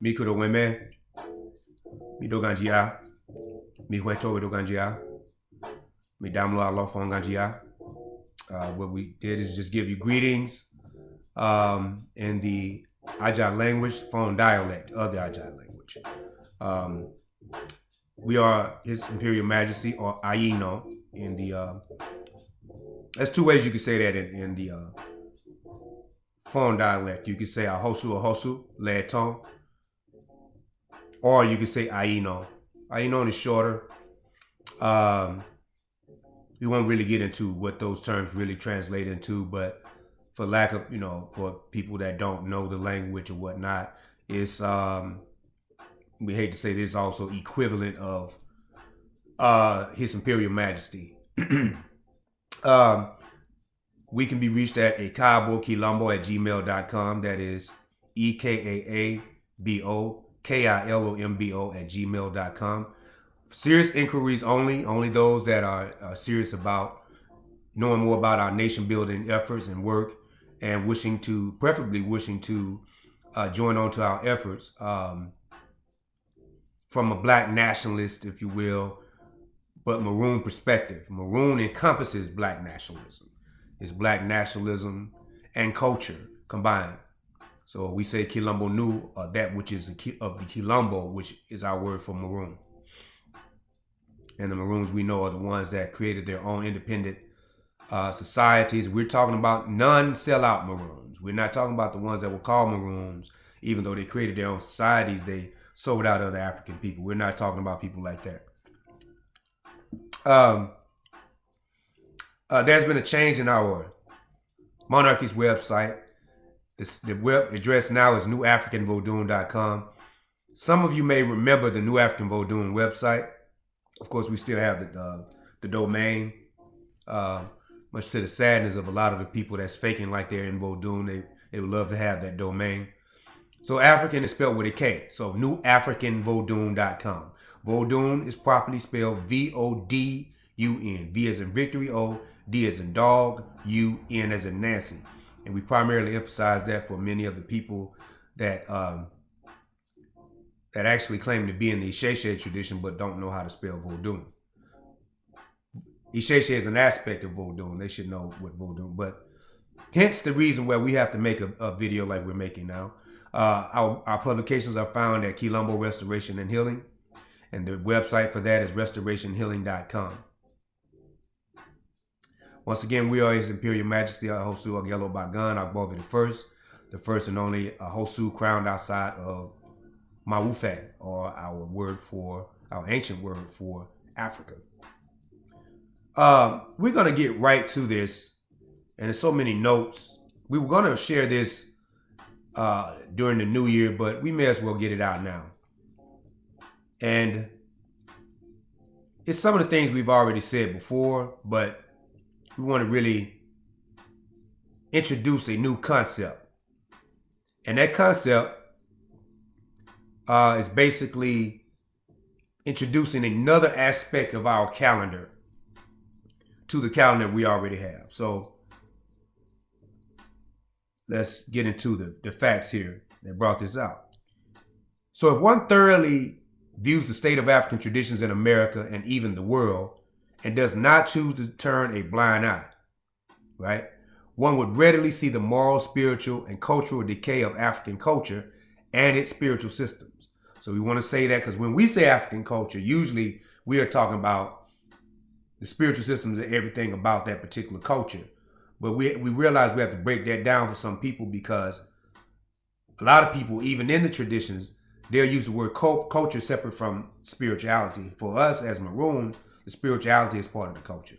Mi kudo weme, mi doganjia, mi hueto doganjia, mi damlo alofon ganjia. What we did is just give you greetings in the Ajay language, phone dialect of the Ajay language. Um, we are His Imperial Majesty, or Aino, in the. There's two ways you can say that in the phone dialect. You can say Ahosu, Leton, or you can say Aino. Aino is shorter. Um, we won't really get into what those terms really translate into, but for lack of, for people that don't know the language or whatnot, it's we hate to say this, also equivalent of His Imperial Majesty. um, we can be reached at ekaaboKilombo@gmail.com. That is EKAABOKILOMBO@gmail.com. Serious inquiries only those that are serious about knowing more about our nation building efforts and work, and preferably wishing to join on to our efforts from a black nationalist, if you will, but maroon perspective. Maroon encompasses black nationalism. It's black nationalism and culture combined. So we say Quilombo Nu, that which is of the Quilombo, which is our word for maroon. And the Maroons we know are the ones that created their own independent societies. We're talking about non-sellout Maroons. We're not talking about the ones that were called Maroons, even though they created their own societies. They sold out other African people. We're not talking about people like that. There's been a change in our monarchy's website. The web address now is newafricanvodoon.com. Some of you may remember the New African Vodoon website. Of course, we still have the domain. Much to the sadness of a lot of the people that's faking like they're in Vodoon, they would love to have that domain. So African is spelled with a K. So newafricanvodoon.com. Vodoon is properly spelled VODUN. V as in victory, O, D as in dog, UN as in Nancy. And we primarily emphasize that for many of the people that that actually claim to be in the Isheshe tradition but don't know how to spell Vodoon. Isheshe is an aspect of Vodoon. They should know what Vodoon, but hence the reason why we have to make a video like we're making now. Our publications are found at Quilombo Restoration and Healing, and the website for that is restorationhealing.com. Once again, we are His Imperial Majesty Ahosu Ogello Bagan Agbovi the first and only Ahosu crowned outside of Mawufe, or our ancient word for Africa. We're going to get right to this, and there's so many notes. We were going to share this during the new year, but we may as well get it out now. And it's some of the things we've already said before, but we want to really introduce a new concept. And that concept is basically introducing another aspect of our calendar to the calendar we already have. So let's get into the facts here that brought this out. So if one thoroughly views the state of African traditions in America and even the world, and does not choose to turn a blind eye, right, one would readily see the moral, spiritual, and cultural decay of African culture and its spiritual systems. So we want to say that because when we say African culture, usually we are talking about the spiritual systems and everything about that particular culture. But we realize we have to break that down for some people, because a lot of people, even in the traditions, they'll use the word culture separate from spirituality. For us as Maroons, the spirituality is part of the culture.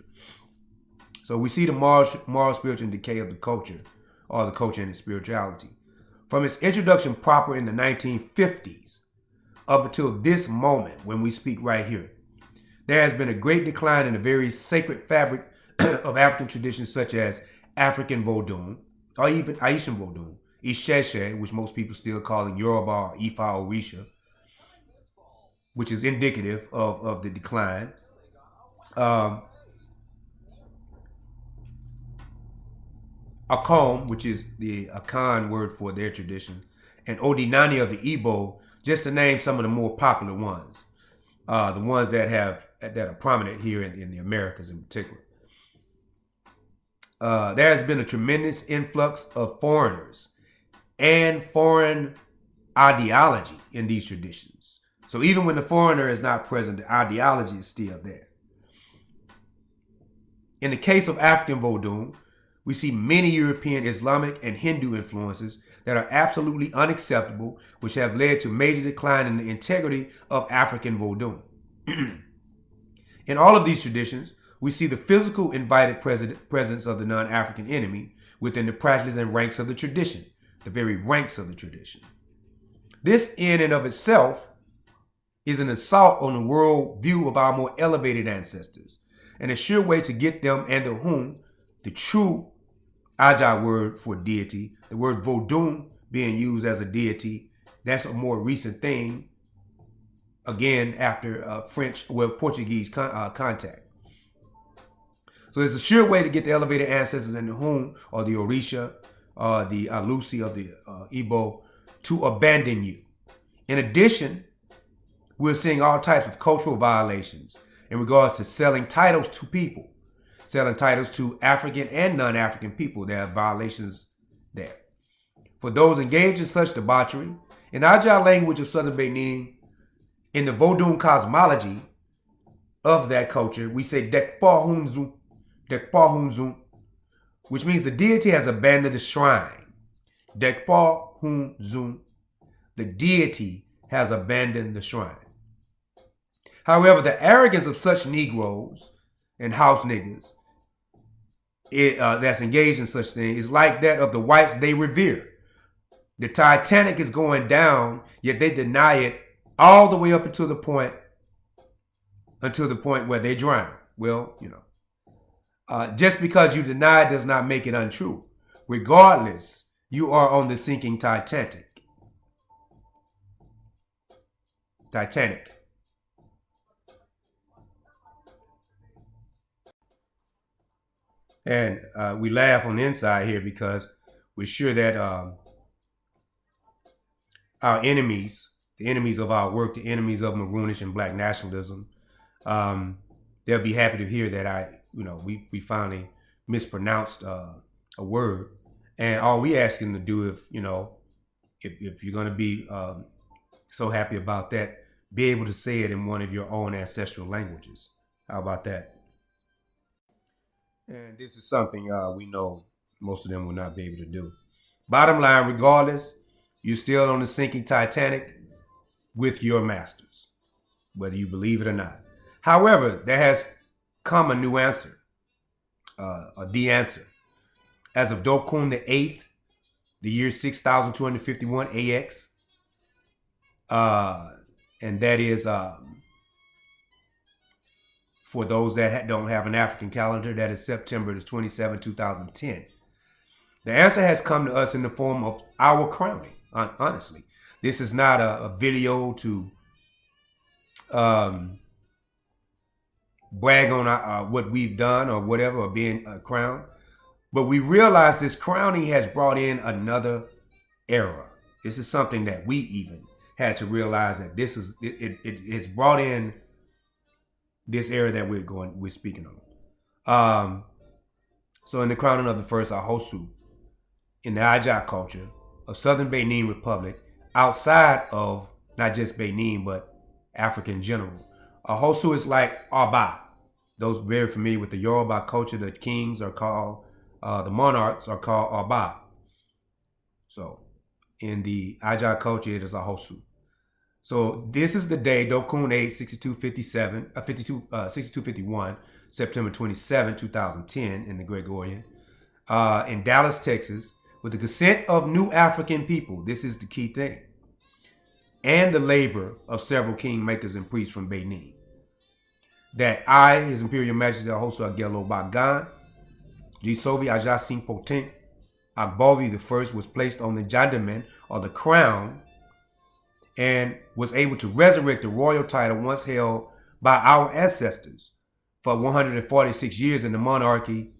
So we see the moral, spiritual, and decay of the culture, or the culture and its spirituality. From its introduction proper in the 1950s up until this moment when we speak right here, there has been a great decline in the very sacred fabric of African traditions such as African Vodoon, or even Haitian Vodoon, Isheshe, which most people still call it Yoruba or Ifa or Orisha, which is indicative of the decline. Akom, which is the Akan word for their tradition, and Odinani of the Igbo just to name some of the more popular ones, the ones that are prominent here in the Americas in particular. There has been a tremendous influx of foreigners and foreign ideology in these traditions. So even when the foreigner is not present, the ideology is still there. In the case of African Vodou, we see many European, Islamic, and Hindu influences that are absolutely unacceptable, which have led to major decline in the integrity of African Vodou. In all of these traditions, we see the physical invited presence of the non-African enemy within the practice and ranks of the tradition, the very ranks of the tradition. This in and of itself is an assault on the world view of our more elevated ancestors, and a sure way to get them and the whom, the true Ajah word for deity, the word Vodou being used as a deity, that's a more recent thing, again, after Portuguese contact. So it's a sure way to get the elevated ancestors and the whom, or the Orisha, the Alusi of the Igbo, to abandon you. In addition, we're seeing all types of cultural violations in regards to selling titles to people, selling titles to African and non-African people. There are violations there. For those engaged in such debauchery, in Ajah language of Southern Benin, in the Vodou cosmology of that culture, we say Dekpa Hunzun, which means the deity has abandoned the shrine. Dekpa Hunzun, the deity has abandoned the shrine. However, the arrogance of such Negroes and house niggas that's engaged in such things is like that of the whites they revere. The Titanic is going down, yet they deny it all the way up until the point where they drown. Well, just because you deny it does not make it untrue. Regardless, you are on the sinking Titanic. And we laugh on the inside here because we're sure that our enemies, the enemies of our work, the enemies of Maroonish and Black nationalism, they'll be happy to hear that we finally mispronounced a word. And all we ask them to do, if you're going to be so happy about that, be able to say it in one of your own ancestral languages. How about that? And this is something we know most of them will not be able to do. Bottom line, regardless, you're still on the sinking Titanic with your masters, whether you believe it or not. However, there has come a new answer, the answer. As of Dokun the 8th, the year 6251 AX, and that is for those that don't have an African calendar, that is September the 27th, 2010. The answer has come to us in the form of our crowning, honestly. This is not a video to brag on what we've done or whatever, or being crowned. But we realize this crowning has brought in another era. This is something that we even had to realize, that it's brought in this era that we're speaking on. So in the crowning of the first Ahosu, in the Ajah culture of Southern Benin Republic, outside of not just Benin, but Africa in general, Ahosu is like Oba. Those very familiar with the Yoruba culture, the kings are called, the monarchs are called Oba. So in the Ajah culture, it is Ahosu. So this is the day, Dokun 8, 6251, September 27, 2010, in the Gregorian, in Dallas, Texas, with the consent of new African people. This is the key thing. And the labor of several kingmakers and priests from Benin. That I, His Imperial Majesty Ahosu Agelo Bagan, Jisovi Ajasin Potin, Agbovi I was placed on the Jandaman, or the crown, and was able to resurrect the royal title once held by our ancestors for 146 years in the monarchy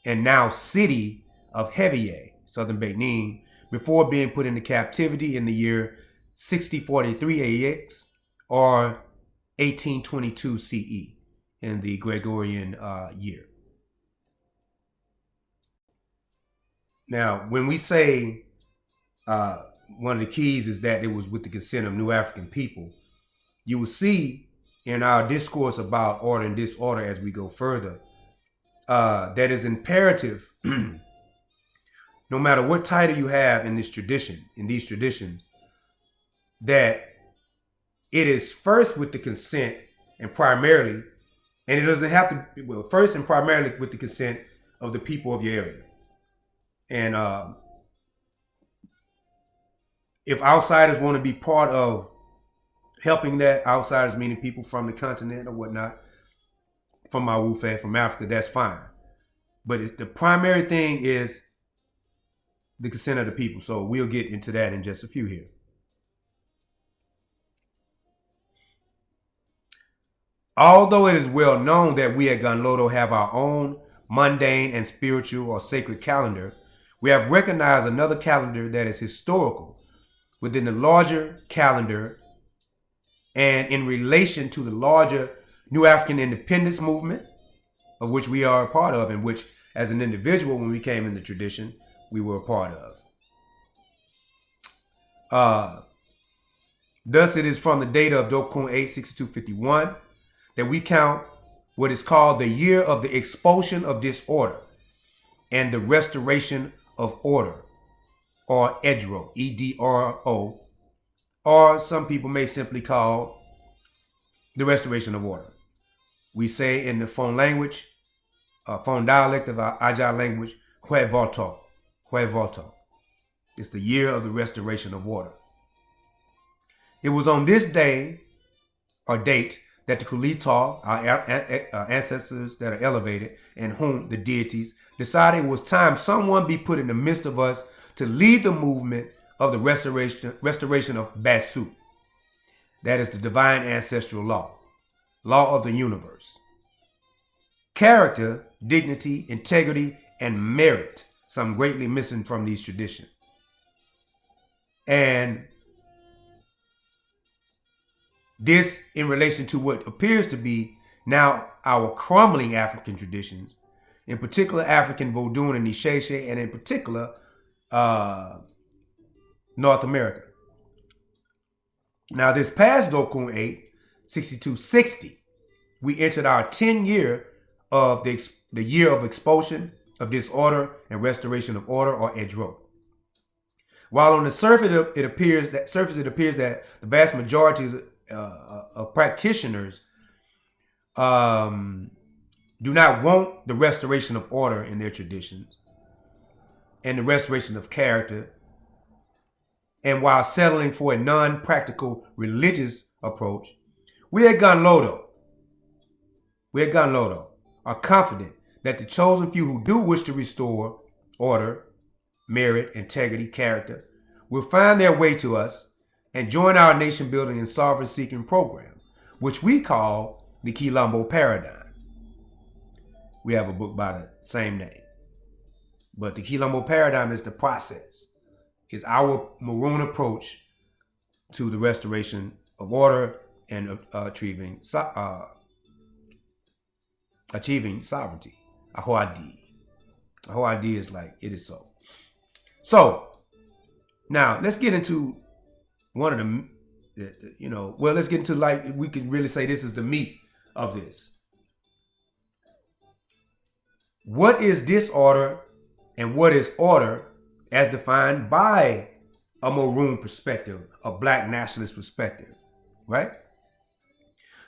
and now city of Hevier, Southern Benin, before being put into captivity in the year 6043 AX or 1822 CE in the Gregorian year. Now, when we say one of the keys is that it was with the consent of New African people, you will see in our discourse about order and disorder as we go further, that is imperative, no matter what title you have in this tradition, in these traditions, that it is first with the consent and primarily, and it doesn't have to, well, first and primarily with the consent of the people of your area. And if outsiders want to be part of helping that, outsiders meaning people from the continent or whatnot, from Mawufe, from Africa, that's fine. But it's, the primary thing is the consent of the people. So we'll get into that in just a few here. Although it is well known that we at Gunlodo have our own mundane and spiritual or sacred calendar, we have recognized another calendar that is historical within the larger calendar and in relation to the larger New African Independence movement, of which we are a part of, and which as an individual, when we came in the tradition, we were a part of. Thus, it is from the date of Dokun 86251 that we count what is called the year of the expulsion of disorder and the restoration of order, or EDRO, E-D-R-O, or some people may simply call the restoration of order. We say in the phone language, phone dialect of our Ajah language, Hwe Voto, Hwe Voto. It's the year of the restoration of order. It was on this day or date that the Kulita, our ancestors that are elevated, and whom the deities decided it was time someone be put in the midst of us to lead the movement of the restoration of Basu. That is the divine ancestral law, law of the universe. Character, dignity, integrity, and merit, some greatly missing from these traditions. And this in relation to what appears to be now our crumbling African traditions, in particular African Vodun and Nisheshe, and in particular North America. Now this past Dokun 8, 6260, we entered our 10th year of the year of expulsion of disorder and restoration of order, or EDRO. While on the surface it appears that the vast majority of practitioners do not want the restoration of order in their traditions and the restoration of character, and while settling for a non-practical religious approach, we at Gunlodo are confident that the chosen few who do wish to restore order, merit, integrity, character, will find their way to us and join our nation building and sovereign seeking program, which we call the Quilombo Paradigm. We have a book by the same name. But the Quilombo Paradigm is the process. It's our Maroon approach to the restoration of order and achieving sovereignty. Ahoadi. Ahoadi is like, it is so. So, now let's get into one of the, let's get into, like, we can really say this is the meat of this. What is disorder and what is order as defined by a Maroon perspective, a black nationalist perspective, right?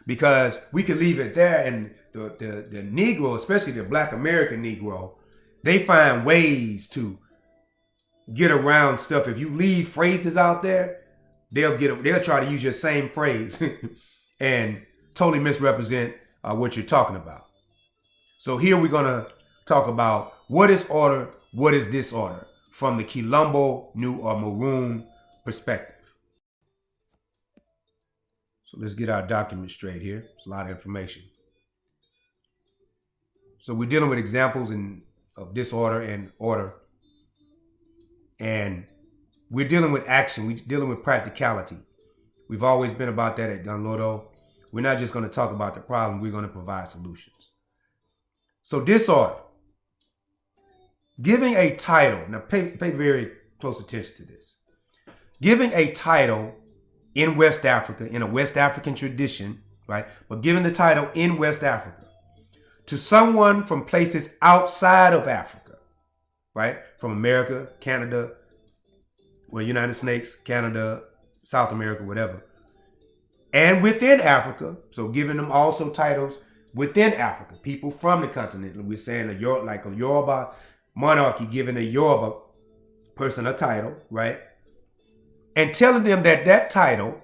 Because we could leave it there, and the Negro, especially the Black American Negro, they find ways to get around stuff. If you leave phrases out there, they'll try to use your same phrase and totally misrepresent what you're talking about. So here we're gonna talk about what is order, what is disorder, from the Quilombo, New or Maroon perspective. So let's get our document straight here. It's a lot of information. So we're dealing with examples of disorder and order. And we're dealing with action. We're dealing with practicality. We've always been about that at Gunlodo. We're not just going to talk about the problem. We're going to provide solutions. So disorder. Giving a title. Now pay very close attention to this. Giving a title in West Africa, in a West African tradition, right? But giving the title in West Africa to someone from places outside of Africa, right? From America, Canada, well, United States, Canada, South America, whatever. And within Africa, so giving them also titles within Africa, people from the continent. We're saying like a Yoruba monarchy giving a Yoruba person a title, right? And telling them that that title,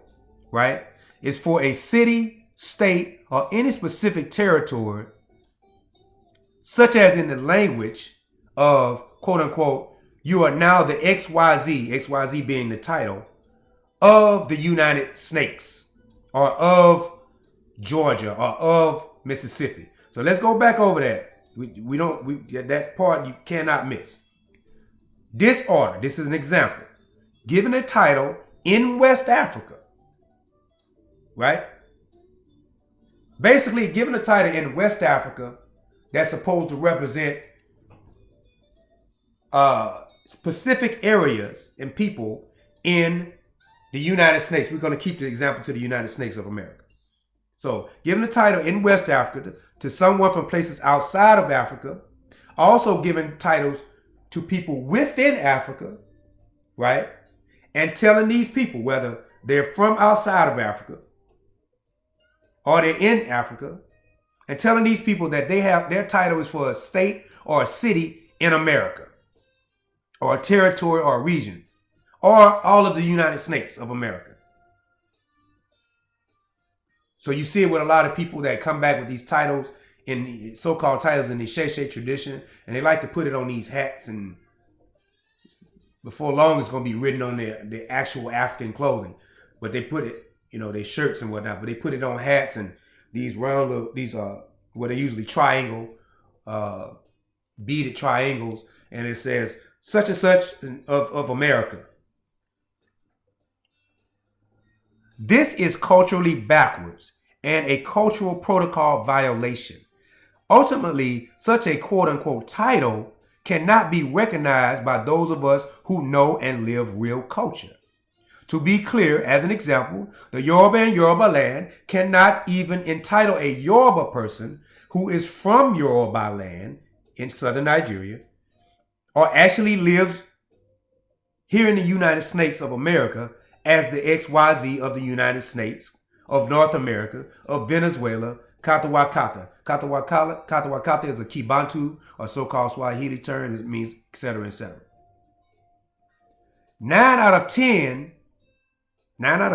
right, is for a city, state, or any specific territory, such as in the language of, quote unquote, you are now the XYZ being the title, of the United States, or of Georgia, or of Mississippi. So let's go back over that. That part you cannot miss. Disorder, this is an example. Given a title in West Africa, right? Basically, given a title in West Africa that's supposed to represent specific areas and people in the United States. We're going to keep the example to the United States of America. So, giving a title in West Africa to someone from places outside of Africa, also giving titles to people within Africa, right? And telling these people, whether they're from outside of Africa or they're in Africa, and telling these people that they have their title is for a state or a city in America, or a territory or a region, or all of the United States of America. So you see it with a lot of people that come back with these titles, in the so-called titles in the Sheshe tradition, and they like to put it on these hats, and before long it's going to be written on their actual African clothing. But they put it, their shirts and whatnot, but they put it on hats and these round little, these are what they usually triangle, beaded triangles, and it says such and such of America. This is culturally backwards and a cultural protocol violation. Ultimately, such a quote-unquote title cannot be recognized by those of us who know and live real culture. To be clear, as an example, the Yoruba in Yoruba land cannot even entitle a Yoruba person who is from Yoruba land in southern Nigeria or actually lives here in the United States of America as the XYZ of the United States, of North America, of Venezuela, Katawakata. Katawakata is a Kibantu or so-called Swahili term. It means etc., etc. 9 out of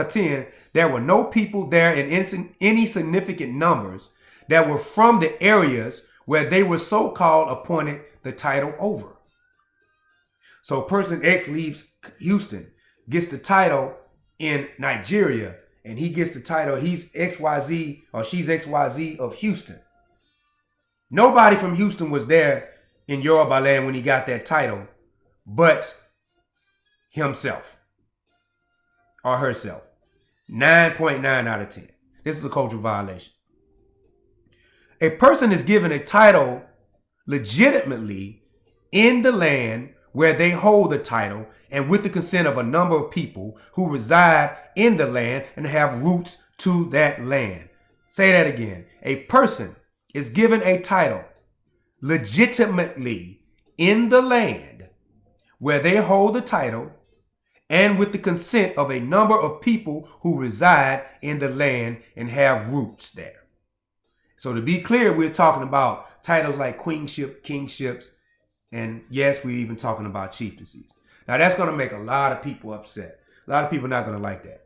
10, there were no people there in any significant numbers that were from the areas where they were so-called appointed the title over. So person X leaves Houston, gets the title in Nigeria, and he gets the title, he's XYZ or she's XYZ of Houston. Nobody from Houston was there in Yoruba land when he got that title, but himself or herself. 9.9 out of 10. This is a cultural violation. A person is given a title legitimately in the land where they hold the title and with the consent of a number of people who reside in the land and have roots to that land. Say that again. A person is given a title legitimately in the land where they hold the title and with the consent of a number of people who reside in the land and have roots there. So to be clear, we're talking about titles like queenship, kingships, and yes, we're even talking about chieftaincies. Now that's going to make a lot of people upset. A lot of people are not going to like that,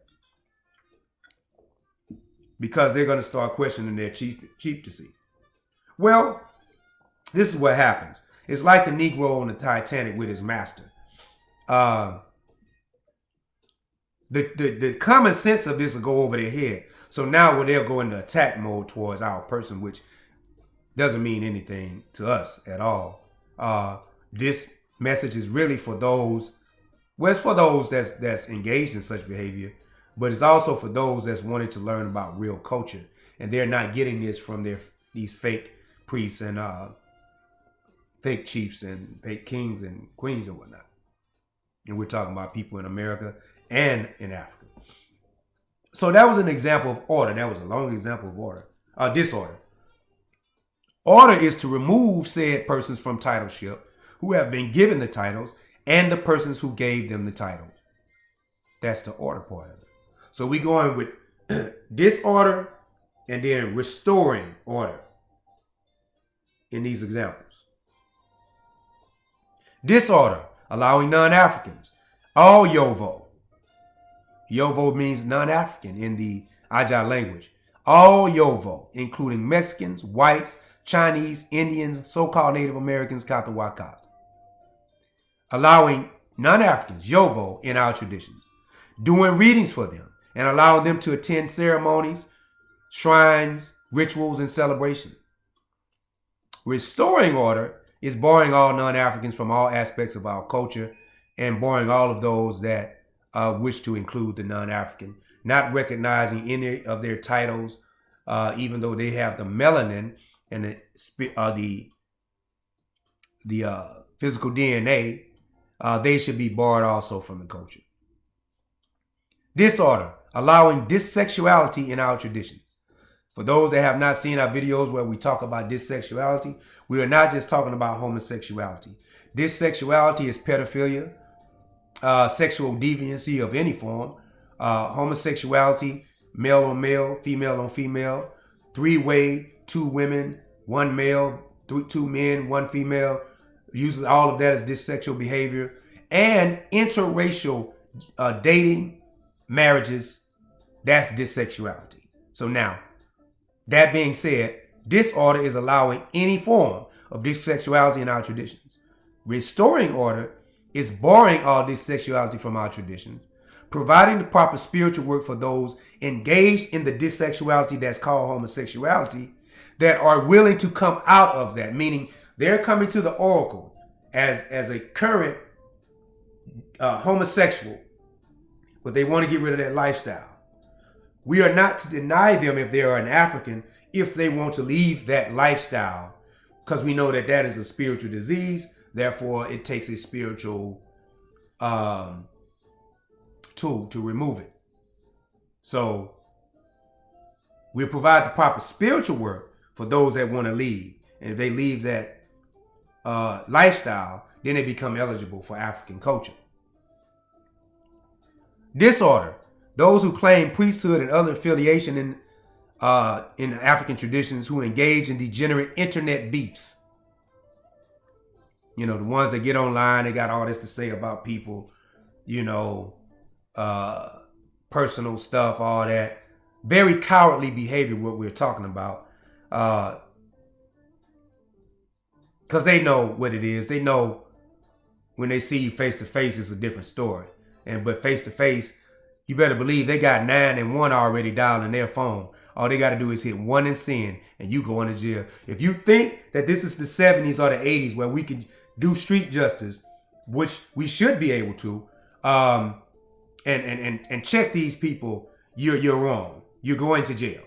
because they're going to start questioning their chieftaincy. Well, this is what happens. It's like the Negro on the Titanic with his master. The common sense of this will go over their head. So now when they'll go into attack mode towards our person, which doesn't mean anything to us at all. This message is really for those Well, it's for those that's engaged in such behavior, but it's also for those that's wanting to learn about real culture, and they're not getting this from these fake priests and fake chiefs and fake kings and queens and whatnot. And we're talking about people in America and in Africa. So that was an example of order. That was a long example of order. Disorder. Order is to remove said persons from titleship who have been given the titles and the persons who gave them the titles. That's the order part of it. So we going with disorder and then restoring order in these examples. Disorder, allowing non-Africans, all Yovo. Yovo means non-African in the Ajah language. All Yovo, including Mexicans, whites, Chinese, Indians, so-called Native Americans, Katawakas. Allowing non-Africans, Yovo, in our traditions. Doing readings for them and allowing them to attend ceremonies, shrines, rituals, and celebrations. Restoring order is barring all non-Africans from all aspects of our culture and barring all of those that wish to include the non-African, not recognizing any of their titles, even though they have the melanin and the physical DNA, they should be barred also from the culture. Disorder, allowing dissexuality in our traditions. For those that have not seen our videos where we talk about dissexuality, we are not just talking about homosexuality. Dissexuality is pedophilia, sexual deviancy of any form, homosexuality, male on male, female on female, three-way, 2 women, 1 male, 2 men, 1 female. Usually all of that is dissexual behavior. And interracial dating, marriages, that's dissexuality. So now, that being said, disorder is allowing any form of dissexuality in our traditions. Restoring order is barring all dissexuality from our traditions, providing the proper spiritual work for those engaged in the dissexuality that's called homosexuality that are willing to come out of that, meaning they're coming to the oracle as a current homosexual, but they want to get rid of that lifestyle. We are not to deny them if they are an African, if they want to leave that lifestyle, because we know that that is a spiritual disease. Therefore, it takes a spiritual tool to remove it. So we provide the proper spiritual work for those that want to leave. And if they leave that lifestyle, then they become eligible for African culture. Disorder. Those who claim priesthood and other affiliation in African traditions who engage in degenerate internet beefs. You know, the ones that get online, they got all this to say about people, you know, personal stuff, all that. Very cowardly behavior, what we're talking about. Because they know what it is. They know when they see you face to face, it's a different story. But face to face, you better believe they got 9 and 1 already dialing their phone. All they got to do is hit 1 and send, and you going to jail. If you think that this is the 70s or the 80s where we could do street justice, which we should be able to, and check these people, you're wrong. You're going to jail.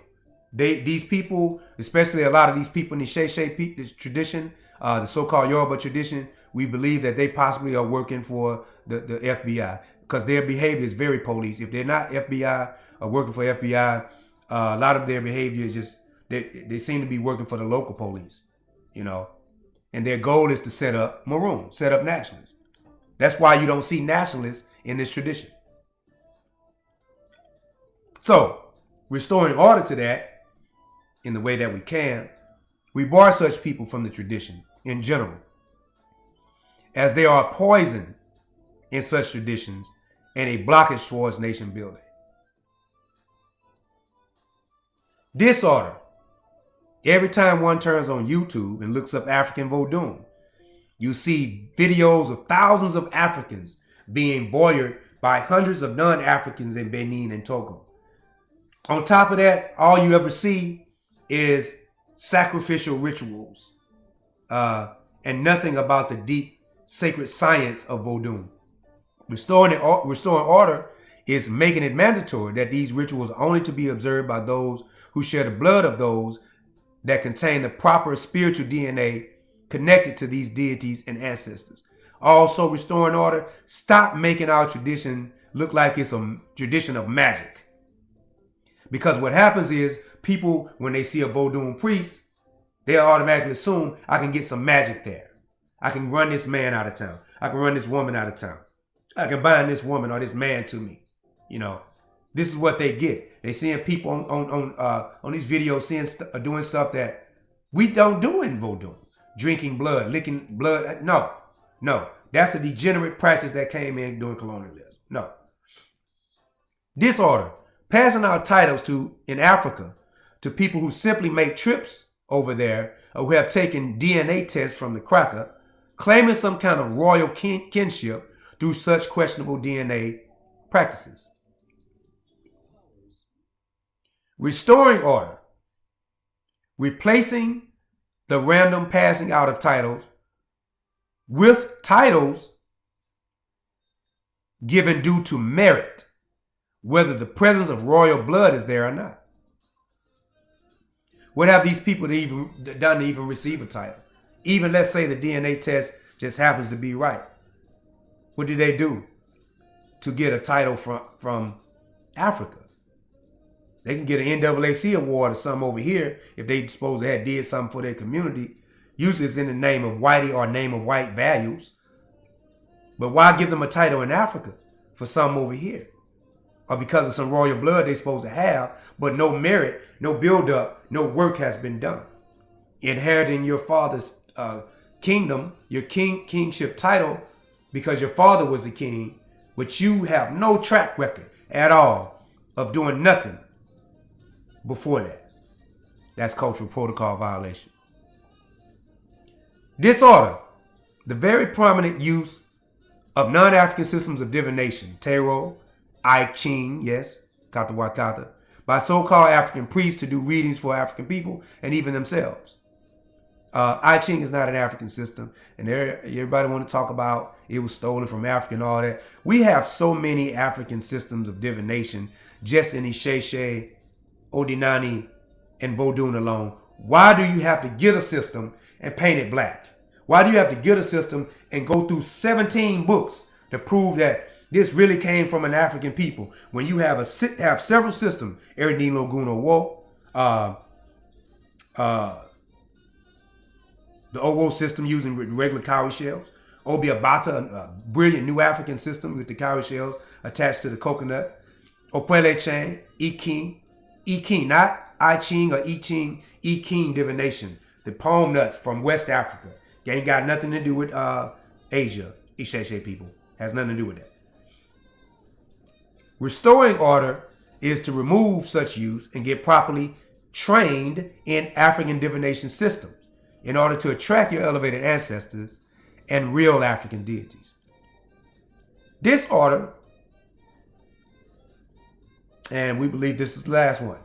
These people, especially a lot of these people in the Sheshe tradition, the so-called Yoruba tradition, we believe that they possibly are working for the FBI because their behavior is very police. If they're not FBI or working for FBI, a lot of their behavior is just, they seem to be working for the local police, you know. And their goal is to set up Maroon, set up nationalists. That's why you don't see nationalists in this tradition. So, restoring order to that in the way that we can, we bar such people from the tradition in general, as they are poison in such traditions and a blockage towards nation building. Disorder. Every time one turns on YouTube and looks up African Vodun, you see videos of thousands of Africans being boyered by hundreds of non-Africans in Benin and Togo. On top of that, all you ever see is sacrificial rituals and nothing about the deep sacred science of Vodun. Restoring order is making it mandatory that these rituals are only to be observed by those who share the blood of those that contain the proper spiritual DNA connected to these deities and ancestors. Also, restoring order, stop making our tradition look like it's a tradition of magic. Because what happens is people, when they see a Vodun priest, they automatically assume I can get some magic there. I can run this man out of town. I can run this woman out of town. I can bind this woman or this man to me. You know, this is what they get. They seeing people on these videos doing stuff that we don't do in Vodun. Drinking blood, licking blood. No. That's a degenerate practice that came in during colonialism. No. Disorder. Passing out titles in Africa to people who simply make trips over there or who have taken DNA tests from the cracker, claiming some kind of royal kinship through such questionable DNA practices. Restoring order. Replacing the random passing out of titles with titles given due to merit, whether the presence of royal blood is there or not. What have these people done to even receive a title? Even let's say the DNA test just happens to be right. What did they do to get a title from Africa? They can get an NAACP award or something over here if they supposed to have did something for their community. Usually it's in the name of whitey or name of white values. But why give them a title in Africa for something over here? Or because of some royal blood they're supposed to have, but no merit, no build-up, no work has been done. Inheriting your father's kingdom, your kingship title, because your father was the king, but you have no track record at all of doing nothing before that. That's cultural protocol violation. Disorder. The very prominent use of non-African systems of divination, tarot, I Ching, yes, kata wakata, by so-called African priests to do readings for African people and even themselves. I Ching is not an African system, and everybody want to talk about it was stolen from Africa and all that. We have so many African systems of divination just in Isheshe, Odinani, and Vodun alone. Why do you have to get a system and paint it black? Why do you have to get a system and go through 17 books to prove that this really came from an African people when you have several systems? Eridin Loguno Wo, the Owo system using regular cowrie shells. Obi Abata, a brilliant new African system with the cowrie shells attached to the coconut. Opele Chang, Iking, not I Ching or I Ching, Iking divination. The palm nuts from West Africa. They ain't got nothing to do with Asia, Isheshe people. Has nothing to do with that. Restoring order is to remove such use and get properly trained in African divination systems in order to attract your elevated ancestors and real African deities. Disorder, and we believe this is the last one.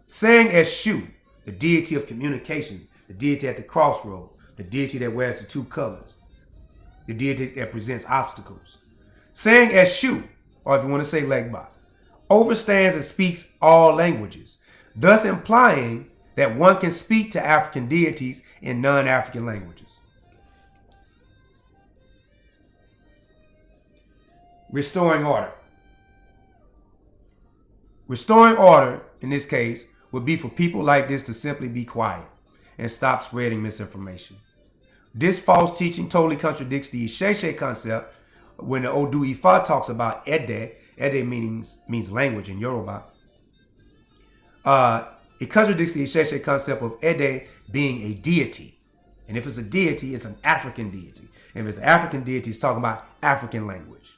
Saying Eshu, the deity of communication, the deity at the crossroad, the deity that wears the two colors, the deity that presents obstacles. Saying Eshu, or if you want to say Legba, overstands and speaks all languages, thus implying that one can speak to African deities in non-African languages. Restoring order. Restoring order, in this case, would be for people like this to simply be quiet and stop spreading misinformation. This false teaching totally contradicts the Isheshe concept when the Odu Ifa talks about Ede. Ede means language in Yoruba. It contradicts the Isheshe concept of Ede being a deity. And if it's a deity, it's an African deity. And if it's an African deity, it's talking about African language.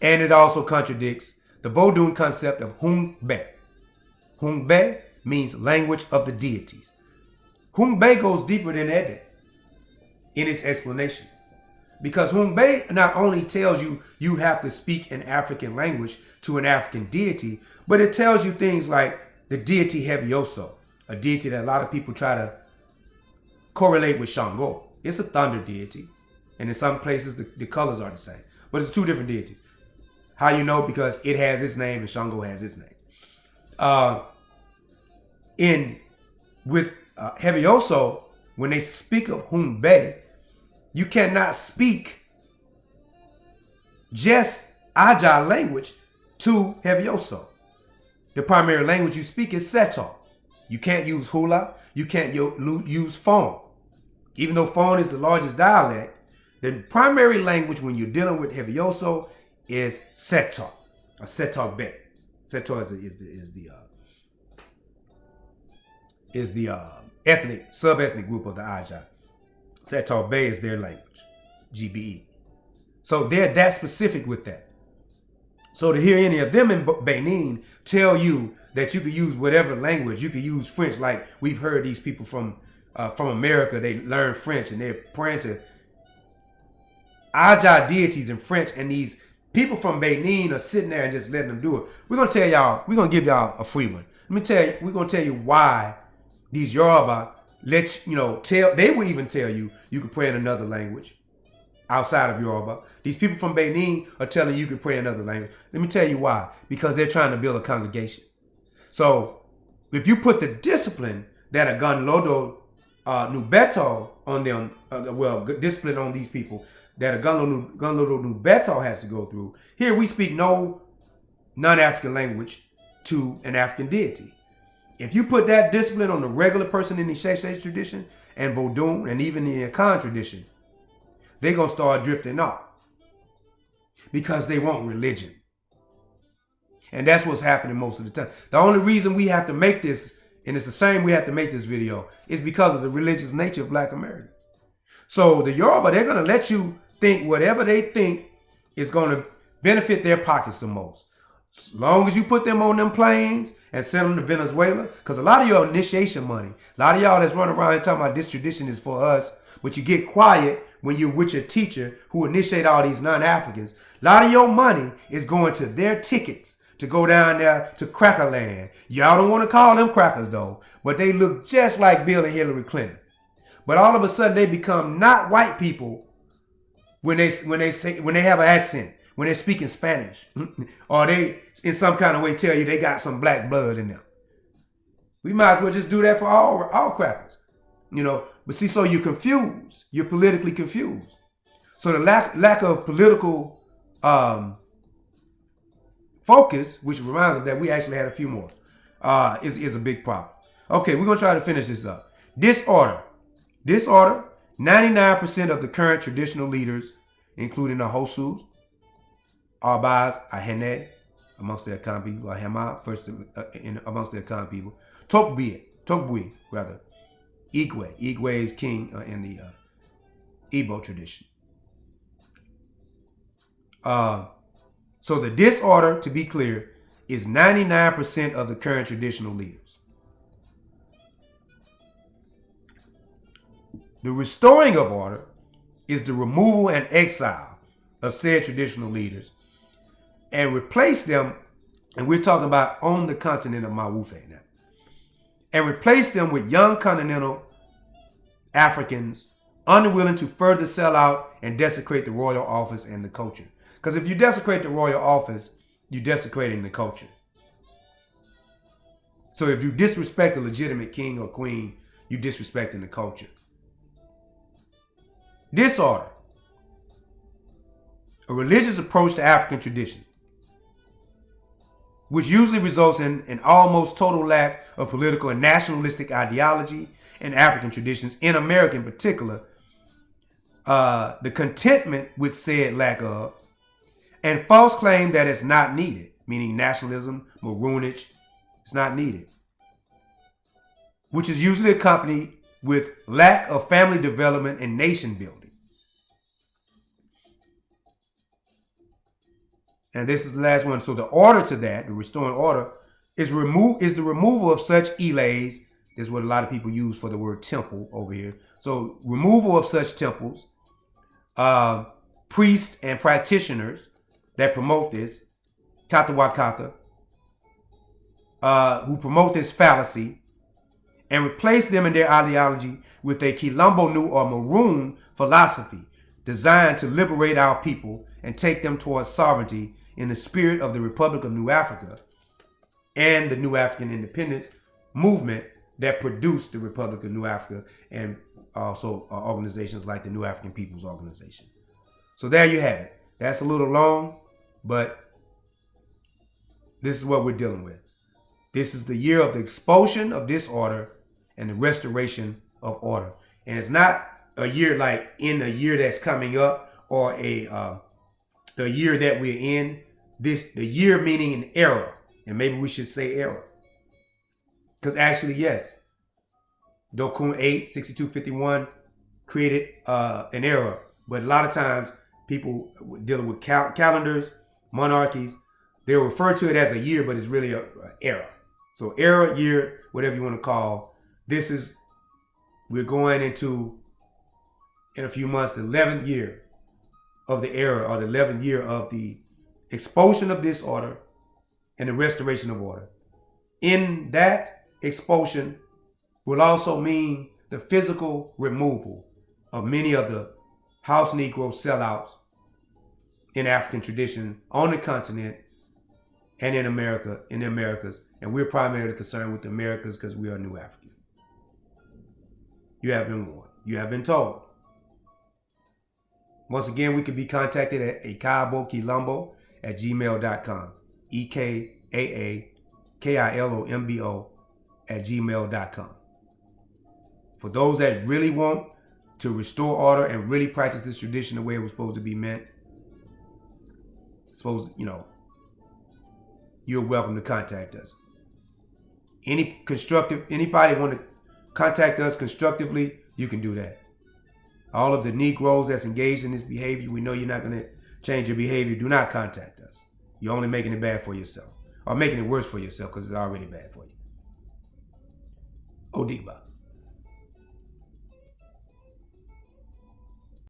And it also contradicts the Vodun concept of Hungbe. Hungbe means language of the deities. Hungbe goes deeper than Ede in its explanation. Because Hungbe not only tells you you have to speak an African language to an African deity, but it tells you things like the deity Hevioso, a deity that a lot of people try to correlate with Shango. It's a thunder deity. And in some places, the colors are the same. But it's two different deities. How you know? Because it has its name and Shango has its name. With Hevioso, when they speak of Humbe, you cannot speak just Aja language to Hevioso. The primary language you speak is Seto. You can't use Hula. You can't use Fon. Even though Fon is the largest dialect, the primary language when you're dealing with Hevioso is Seto, or Seto Be. Seto is the ethnic, sub-ethnic group of the Aja. Seto Be is their language, GBE. So they're that specific with that. So to hear any of them in Benin tell you that you could use whatever language, you could use French, like we've heard these people from America, they learn French and they're praying to Aja deities in French, and these people from Benin are sitting there and just letting them do it. We're gonna tell y'all, we're gonna give y'all a free one. Let me tell you, we're gonna tell you why these Yoruba they will even tell you you can pray in another language outside of Yoruba. These people from Benin are telling you can pray in another language. Let me tell you why. Because they're trying to build a congregation. So if you put the discipline that a Gunlodo Nubeto on them, discipline on these people that a Gunlodo Nubeto has to go through. Here we speak no non-African language to an African deity. If you put that discipline on the regular person in the Sheshe tradition and Vodun and even the Akan tradition, they're going to start drifting off because they want religion. And that's what's happening most of the time. The only reason we have to make this, and it's the same we have to make this video, is because of the religious nature of Black Americans. So the Yoruba, they're going to let you think whatever they think is going to benefit their pockets the most. As long as you put them on them planes and send them to Venezuela, because a lot of your initiation money, a lot of y'all that's running around and talking about this tradition is for us, but you get quiet when you're with your teacher who initiate all these non-Africans. A lot of your money is going to their tickets to go down there to Cracker Land. Y'all don't want to call them crackers though, but they look just like Bill and Hillary Clinton. But all of a sudden they become not white people when they have an accent, when they're speaking Spanish, or they in some kind of way tell you they got some black blood in them. We might as well just do that for all crackers, But see, so you're confused. You're politically confused. So the lack of political focus, which reminds us that we actually had a few more, is a big problem. Okay, we're gonna try to finish this up. Disorder. 99% of the current traditional leaders, including the Hosus, Arbaz, Ahene, amongst the Akan people, Ahema, amongst the Akan people, Tokbui, rather, Igwe. Igwe is king in the Igbo tradition. So the disorder, to be clear, is 99% of the current traditional leaders. The restoring of order is the removal and exile of said traditional leaders and replace them, and we're talking about on the continent of Mawufe now, and replace them with young continental Africans unwilling to further sell out and desecrate the royal office and the culture. Because if you desecrate the royal office, you're desecrating the culture. So if you disrespect a legitimate king or queen, you're disrespecting the culture. Disorder. A religious approach to African tradition, which usually results in an almost total lack of political and nationalistic ideology in African traditions, in America in particular, the contentment with said lack of, and false claim that it's not needed, meaning nationalism, maroonage, it's not needed, which is usually accompanied with lack of family development and nation building. And this is the last one. So the order to that, the restoring order, is the removal of such elays. This is what a lot of people use for the word temple over here. So removal of such temples, priests and practitioners that promote this, Katawakata, who promote this fallacy, and replace them in their ideology with a Quilombo Nu or Maroon philosophy, designed to liberate our people and take them towards sovereignty in the spirit of the Republic of New Africa and the New African Independence movement that produced the Republic of New Africa, and also organizations like the New African People's Organization. So there you have it. That's a little long, but this is what we're dealing with. This is the year of the expulsion of disorder and the restoration of order. And it's not a year like in a year that's coming up, or the year that we're in. The year meaning an era, and maybe we should say era, because actually, yes, Dokun 8 6251 created an era, but a lot of times people dealing with calendars, monarchies, they'll refer to it as a year, but it's really an era. So era, year, whatever you want to call. We're going into, in a few months, the 11th year of the era, or the 11th year of the expulsion of disorder and the restoration of order. In that expulsion will also mean the physical removal of many of the house Negro sellouts in African tradition on the continent and in America, in the Americas. And we're primarily concerned with the Americas because we are New African. You have been warned. You have been told. Once again, we can be contacted at ekaabokilombo@gmail.com. EKAAKILOMBO@gmail.com. For those that really want to restore order and really practice this tradition the way it was supposed to be meant, you're welcome to contact us. Anybody want to contact us constructively, you can do that. All of the Negroes that's engaged in this behavior, we know you're not going to change your behavior. Do not contact us. You're only making it bad for yourself, or making it worse for yourself, because it's already bad for you. Odigba.